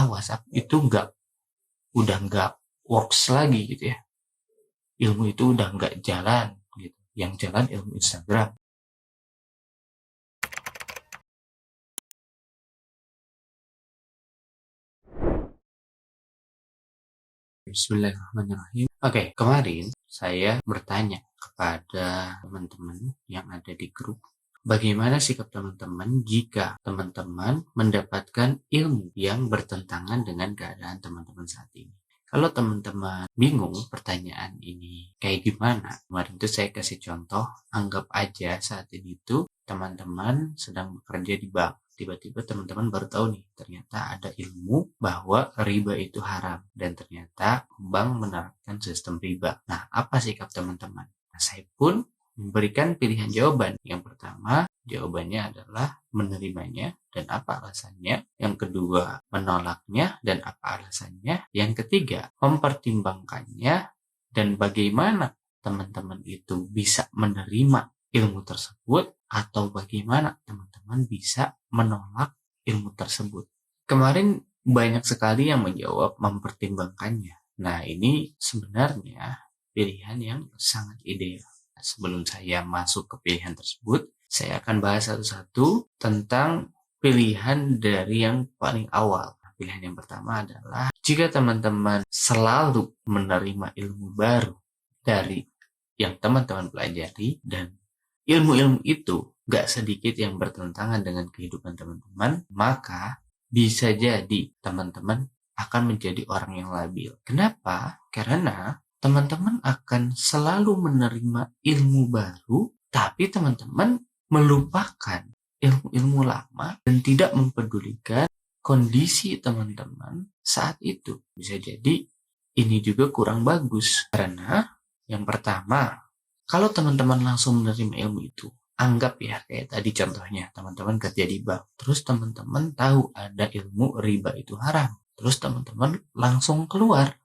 WhatsApp itu udah nggak works lagi gitu ya. Ilmu itu udah nggak jalan gitu. Yang jalan ilmu Instagram. Bismillahirrahmanirrahim. Oke, kemarin saya bertanya kepada teman-teman yang ada di grup, bagaimana sikap teman-teman jika teman-teman mendapatkan ilmu yang bertentangan dengan keadaan teman-teman saat ini? Kalau teman-teman bingung pertanyaan ini kayak gimana, kemarin itu saya kasih contoh, anggap aja saat ini tuh teman-teman sedang bekerja di bank. Tiba-tiba teman-teman baru tahu nih, ternyata ada ilmu bahwa riba itu haram. Dan ternyata bank menerapkan sistem riba. Nah, apa sikap teman-teman? Nah, saya pun memberikan pilihan jawaban. Yang pertama, jawabannya adalah menerimanya dan apa alasannya. Yang kedua, menolaknya dan apa alasannya. Yang ketiga, mempertimbangkannya dan bagaimana teman-teman itu bisa menerima ilmu tersebut atau bagaimana teman-teman bisa menolak ilmu tersebut. Kemarin banyak sekali yang menjawab mempertimbangkannya. Nah, ini sebenarnya pilihan yang sangat ideal. Sebelum saya masuk ke pilihan tersebut, saya akan bahas satu-satu tentang pilihan dari yang paling awal. Pilihan yang pertama adalah jika teman-teman selalu menerima ilmu baru dari yang teman-teman pelajari dan ilmu-ilmu itu gak sedikit yang bertentangan dengan kehidupan teman-teman, maka bisa jadi teman-teman akan menjadi orang yang labil. Kenapa? Karena teman-teman akan selalu menerima ilmu baru, tapi teman-teman melupakan ilmu-ilmu lama dan tidak mempedulikan kondisi teman-teman saat itu. Bisa jadi ini juga kurang bagus, karena yang pertama, kalau teman-teman langsung menerima ilmu itu, anggap ya kayak tadi contohnya, teman-teman kerja di bank, terus teman-teman tahu ada ilmu riba itu haram, terus teman-teman langsung keluar.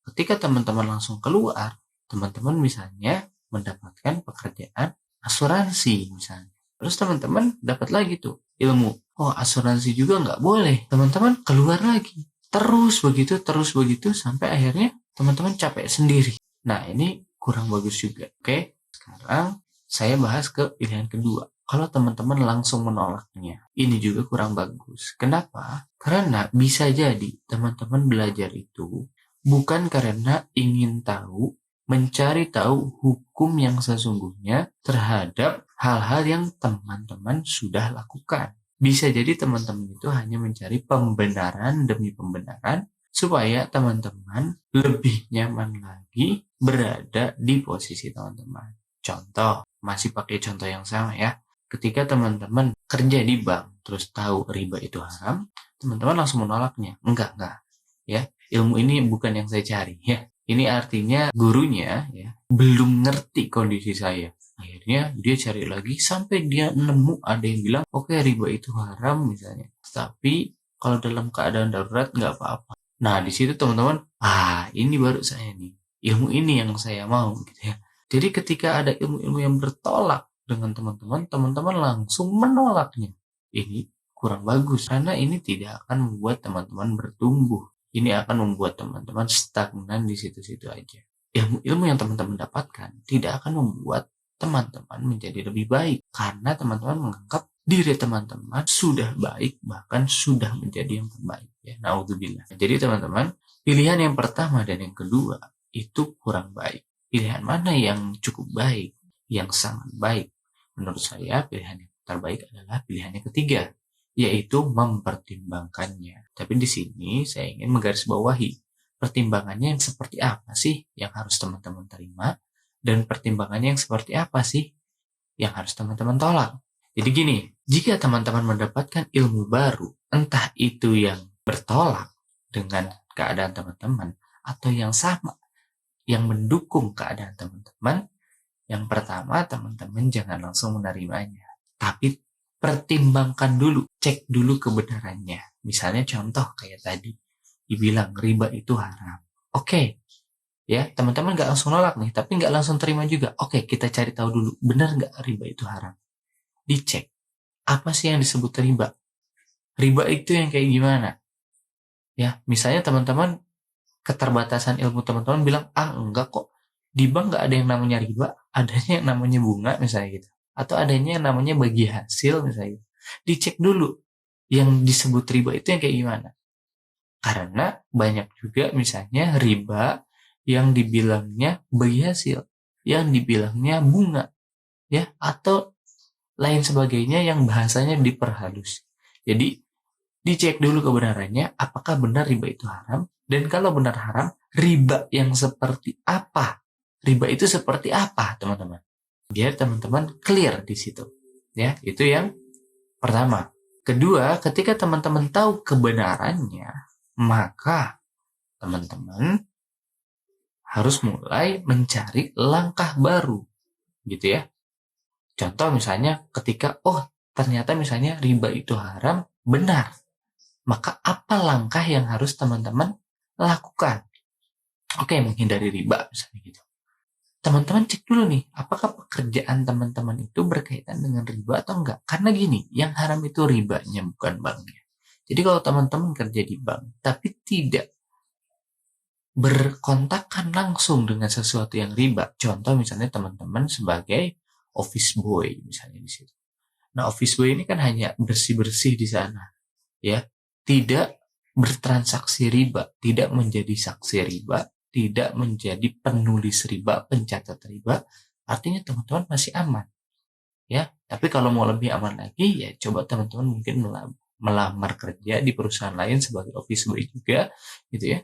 Ketika teman-teman langsung keluar, teman-teman misalnya mendapatkan pekerjaan asuransi misalnya. Terus teman-teman dapat lagi tuh ilmu, oh asuransi juga nggak boleh. Teman-teman keluar lagi. Terus begitu sampai akhirnya teman-teman capek sendiri. Nah, ini kurang bagus juga. Oke, sekarang saya bahas ke pilihan kedua. Kalau teman-teman langsung menolaknya, ini juga kurang bagus. Kenapa? Karena bisa jadi teman-teman belajar itu bukan karena ingin tahu, mencari tahu hukum yang sesungguhnya terhadap hal-hal yang teman-teman sudah lakukan. Bisa jadi teman-teman itu hanya mencari pembenaran demi pembenaran, supaya teman-teman lebih nyaman lagi berada di posisi teman-teman. Contoh, masih pakai contoh yang sama ya. Ketika teman-teman kerja di bank, terus tahu riba itu haram, teman-teman langsung menolaknya. Enggak. Ya, ilmu ini bukan yang saya cari ya. Ini artinya gurunya ya belum ngerti kondisi saya. Akhirnya dia cari lagi sampai dia nemu ada yang bilang, oke, riba itu haram misalnya. Tapi kalau dalam keadaan darurat nggak apa-apa. Nah, di situ teman-teman, ini baru saya nih. Ilmu ini yang saya mau gitu ya. Jadi ketika ada ilmu-ilmu yang bertolak dengan teman-teman, teman-teman langsung menolaknya. Ini kurang bagus karena ini tidak akan membuat teman-teman bertumbuh. Ini akan membuat teman-teman stagnan di situ-situ aja. Ilmu-ilmu yang teman-teman dapatkan tidak akan membuat teman-teman menjadi lebih baik karena teman-teman menganggap diri teman-teman sudah baik, bahkan sudah menjadi yang terbaik ya. Naudzubillah. Jadi teman-teman, pilihan yang pertama dan yang kedua itu kurang baik. Pilihan mana yang cukup baik, yang sangat baik? Menurut saya pilihan yang terbaik adalah pilihan yang ketiga, yaitu mempertimbangkannya. Tapi di sini saya ingin menggarisbawahi pertimbangannya yang seperti apa sih yang harus teman-teman terima, dan pertimbangannya yang seperti apa sih yang harus teman-teman tolak. Jadi gini, jika teman-teman mendapatkan ilmu baru, entah itu yang bertolak dengan keadaan teman-teman atau yang sama, yang mendukung keadaan teman-teman, yang pertama teman-teman jangan langsung menerimanya, tapi pertimbangkan dulu, cek dulu kebenarannya. Misalnya contoh kayak tadi, dibilang riba itu haram. Oke, ya teman-teman nggak langsung nolak nih, tapi nggak langsung terima juga. Oke, kita cari tahu dulu, benar nggak riba itu haram? Dicek, apa sih yang disebut riba? Riba itu yang kayak gimana? Ya, misalnya teman-teman keterbatasan ilmu teman-teman bilang, enggak kok, di bank nggak ada yang namanya riba, adanya yang namanya bunga misalnya gitu. Atau adanya yang namanya bagi hasil misalnya gitu. Dicek dulu yang disebut riba itu yang kayak gimana. Karena banyak juga misalnya riba yang dibilangnya bagi hasil, yang dibilangnya bunga, ya, atau lain sebagainya yang bahasanya diperhalus. Jadi dicek dulu kebenarannya, apakah benar riba itu haram, dan kalau benar haram, riba yang seperti apa? Riba itu seperti apa, teman-teman? Biar teman-teman clear di situ. Ya, itu yang pertama. Kedua, ketika teman-teman tahu kebenarannya, maka teman-teman harus mulai mencari langkah baru, gitu ya. Contoh misalnya ketika, ternyata misalnya riba itu haram, benar. Maka apa langkah yang harus teman-teman lakukan? Oke, menghindari riba misalnya gitu. Teman-teman cek dulu nih, apakah pekerjaan teman-teman itu berkaitan dengan riba atau enggak? Karena gini, yang haram itu ribanya, bukan banknya. Jadi kalau teman-teman kerja di bank, tapi tidak berkontakkan langsung dengan sesuatu yang riba. Contoh misalnya teman-teman sebagai office boy misalnya di situ. Nah, office boy ini kan hanya bersih-bersih di sana, ya. Tidak bertransaksi riba, tidak menjadi saksi riba, tidak menjadi penulis riba, pencatat riba, artinya teman-teman masih aman, ya. Tapi kalau mau lebih aman lagi, ya coba teman-teman mungkin melamar kerja di perusahaan lain sebagai office boy juga, gitu ya.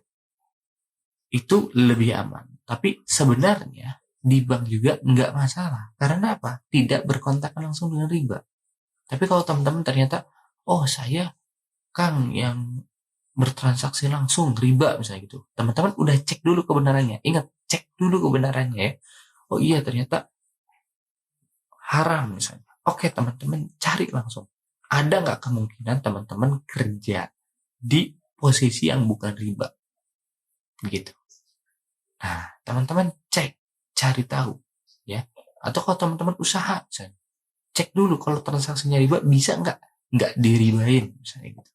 Itu lebih aman. Tapi sebenarnya di bank juga nggak masalah. Karena apa? Tidak berkontak langsung dengan riba. Tapi kalau teman-teman ternyata, saya Kang yang bertransaksi langsung riba misalnya gitu. Teman-teman udah cek dulu kebenarannya. Ingat, cek dulu kebenarannya ya. Oh iya ternyata haram misalnya. Oke teman-teman cari langsung. Ada nggak kemungkinan teman-teman kerja di posisi yang bukan riba? Begitu. Nah, teman-teman cek, cari tahu. Ya. Atau kalau teman-teman usaha misalnya, cek dulu kalau transaksinya riba bisa nggak diribain misalnya gitu.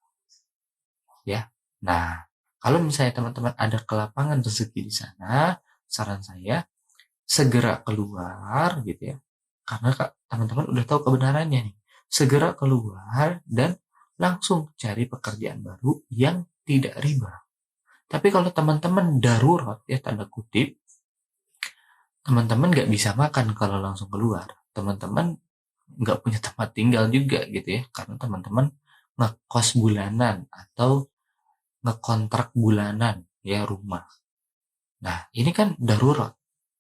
Ya. Nah, kalau misalnya teman-teman ada kelapangan rezeki di sana, saran saya segera keluar gitu ya. Karena teman-teman udah tahu kebenarannya nih. Segera keluar dan langsung cari pekerjaan baru yang tidak riba. Tapi kalau teman-teman darurat ya tanda kutip, teman-teman nggak bisa makan kalau langsung keluar. Teman-teman nggak punya tempat tinggal juga gitu ya. Karena teman-teman ngekos bulanan atau ngekontrak bulanan ya rumah. Nah, ini kan darurat.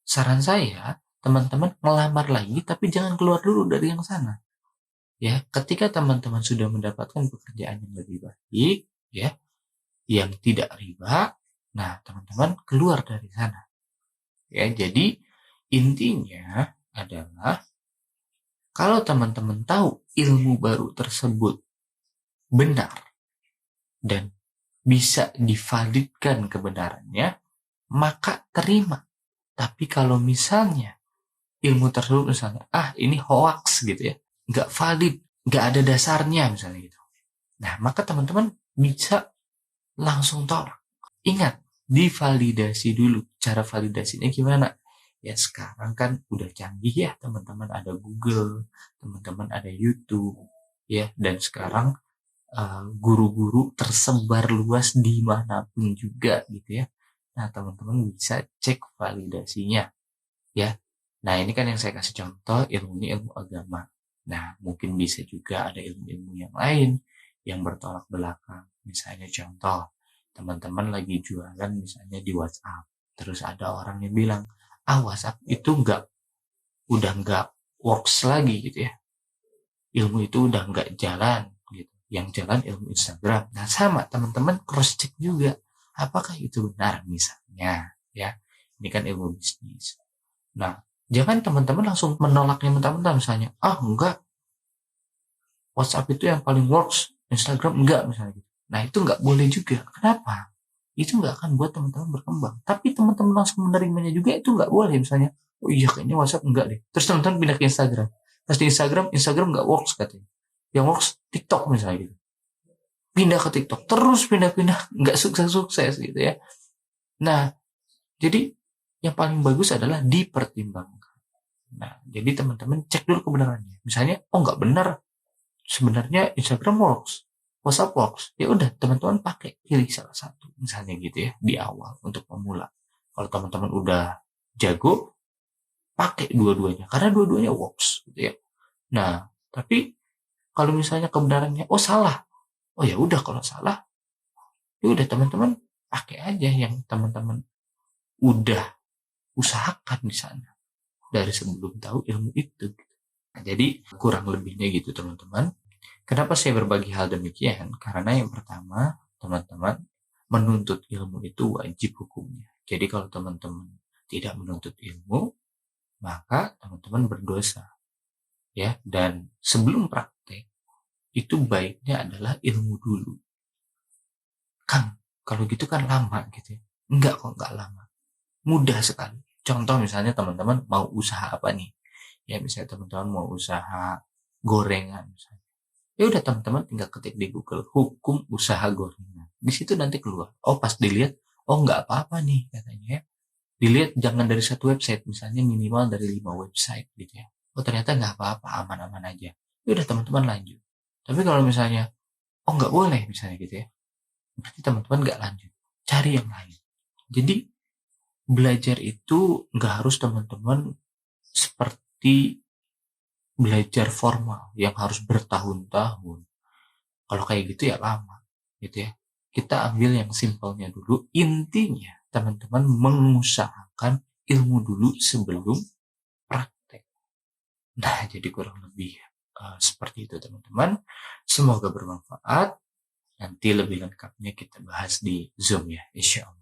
Saran saya, teman-teman ngelamar lagi tapi jangan keluar dulu dari yang sana. Ya, ketika teman-teman sudah mendapatkan pekerjaan yang lebih baik, ya, yang tidak riba, nah teman-teman keluar dari sana. Ya, jadi intinya adalah kalau teman-teman tahu ilmu baru tersebut benar dan bisa divalidkan kebenarannya, maka terima. Tapi kalau misalnya ilmu tersebut misalnya, ini hoax gitu ya, nggak valid, nggak ada dasarnya misalnya gitu. Nah, maka teman-teman bisa langsung tolak. Ingat, divalidasi dulu. Cara validasinya gimana? Ya sekarang kan udah canggih ya teman-teman, ada Google, teman-teman ada YouTube, ya, dan sekarang guru-guru tersebar luas dimanapun juga gitu ya. Nah teman-teman bisa cek validasinya ya. Nah ini kan yang saya kasih contoh ilmunya ilmu agama. Nah mungkin bisa juga ada ilmu-ilmu yang lain yang bertolak belakang. Misalnya contoh teman-teman lagi jualan misalnya di WhatsApp, terus ada orang yang bilang WhatsApp itu udah nggak works lagi gitu ya, ilmu itu udah nggak jalan gitu, yang jalan ilmu Instagram. Nah sama teman-teman cross check juga apakah itu benar misalnya ya, ini kan ilmu bisnis. Nah jangan teman-teman langsung menolaknya mentah-mentah misalnya enggak, WhatsApp itu yang paling works, Instagram enggak misalnya gitu. Nah itu nggak boleh juga. Kenapa? Itu nggak akan buat teman-teman berkembang. Tapi teman-teman langsung menerimanya juga itu nggak boleh. Misalnya, oh iya kayaknya WhatsApp enggak deh. Terus teman-teman pindah ke Instagram. Terus di Instagram nggak works katanya. Yang works TikTok misalnya gitu. pindah ke TikTok, terus pindah-pindah, nggak sukses-sukses gitu ya. Nah, jadi yang paling bagus adalah dipertimbangkan. Nah, jadi teman-teman cek dulu kebenarannya. Misalnya, oh nggak benar, sebenarnya Instagram works, WhatsApp works. Ya udah, teman-teman pakai, pilih salah satu, misalnya gitu ya, di awal untuk pemula. Kalau teman-teman udah jago, pakai dua-duanya, karena dua-duanya works, gitu ya. Nah, tapi kalau misalnya kebenarannya, oh salah, oh ya udah kalau salah, ya udah teman-teman pakai aja yang teman-teman udah usahakan di sana dari sebelum tahu ilmu itu. Nah, jadi kurang lebihnya gitu teman-teman. Kenapa saya berbagi hal demikian? Karena yang pertama, teman-teman, menuntut ilmu itu wajib hukumnya. Jadi kalau teman-teman tidak menuntut ilmu, maka teman-teman berdosa. Ya, dan sebelum praktek itu baiknya adalah ilmu dulu. Kang, kalau gitu kan lama gitu ya. Enggak kok, enggak lama. Mudah sekali. Contoh misalnya teman-teman mau usaha apa nih? Ya misalnya teman-teman mau usaha gorengan misalnya. Ya udah teman-teman tinggal ketik di Google hukum usaha gorengan. Di situ nanti keluar. Oh pas dilihat, oh nggak apa-apa nih katanya ya. Dilihat jangan dari satu website, misalnya minimal dari 5 website gitu ya. Oh ternyata nggak apa-apa, aman-aman aja. Ya udah teman-teman lanjut. Tapi kalau misalnya, oh nggak boleh misalnya gitu ya, berarti teman-teman nggak lanjut. Cari yang lain. Jadi belajar itu nggak harus teman-teman seperti belajar formal yang harus bertahun-tahun. Kalau kayak gitu ya lama gitu ya. Kita ambil yang simpelnya dulu. Intinya teman-teman mengusahakan ilmu dulu sebelum praktek. Nah, jadi kurang lebih seperti itu teman-teman. Semoga bermanfaat. Nanti lebih lengkapnya kita bahas di Zoom ya, insya Allah.